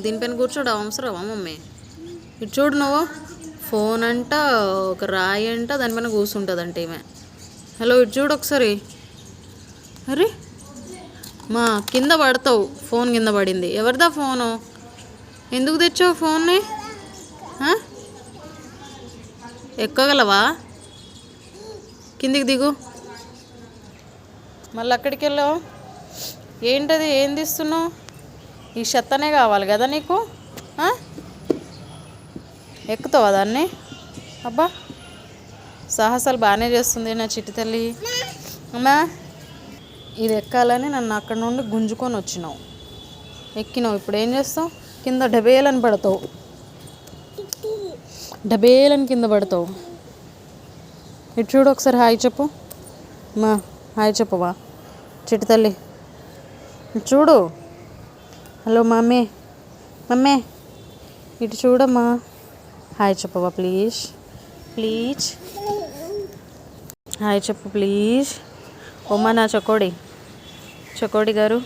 దీనిపైన కూర్చోవడం అవసరమా మమ్మీ? ఇటు చూడు నువ్వు, ఫోన్ అంట, ఒక రాయి అంట, దానిపైన కూర్చుంటుందంట ఈమె. హలో, ఇటు చూడు ఒకసారి. అరే మా కింద పడతావు, ఫోన్ కింద పడింది. ఎవరిదా ఫోను? ఎందుకు తెచ్చావు ఫోన్ని? ఎక్కగలవా? కిందికి దిగు. మళ్ళీ అక్కడికి వెళ్ళావు. ఏంటది? ఏం తీస్తున్నావు? ఈ చెత్తనే కావాలి కదా నీకు? ఎక్కుతావా దాన్ని? అబ్బా, సాహసాలు బాగానే చేస్తుంది నా చిట్టి తల్లి. అమ్మా, ఇది ఎక్కాలని నన్ను అక్కడ నుండి గుంజుకొని వచ్చినావు, ఎక్కినావు. ఇప్పుడు ఏం చేస్తావు? కింద డబేలని పడతావు, డబేలని కింద పడతావు. ఇటు చూడు ఒకసారి, హాయ్ చెప్పు. మా హాయ్ చెప్పవా చిట్టి తల్లి? ఇటు చూడు. హలో మమ్మీ, మమ్మీ ఇటు చూడమ్మా. హాయ్ చెప్పవా ప్లీజ్? ప్లీజ్ హాయ్ చెప్పు ప్లీజ్. ఓమ్మా నా చకోడి, చకోడి గారు,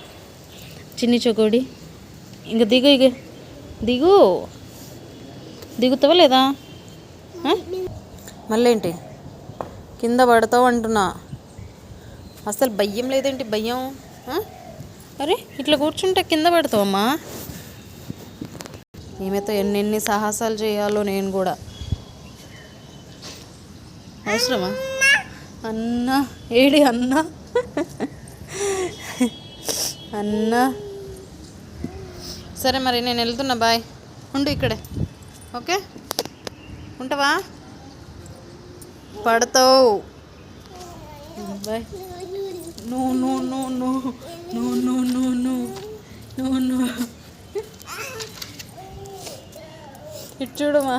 చిన్ని చకోడి. ఇంక దిగు, ఇక దిగు. దిగుతావా లేదా? మళ్ళీ ఏంటి? కింద పడతావు అంటున్నా. అసలు భయం లేదేంటి? భయం? అరే ఇట్లా కూర్చుంటే కింద పడతావమ్మా. ఈమెతో ఎన్నెన్ని సాహసాలు చేయాలో నేను కూడా. అవసరమా? అన్నా ఏడి అన్నా? అన్నా సరే మరి, నేను వెళ్తున్నా. బాయ్. ఉండు ఇక్కడే, ఓకే? ఉంటావా? పడతావు. Bye. No no no no no no no no no no. ఇటు చూడమా.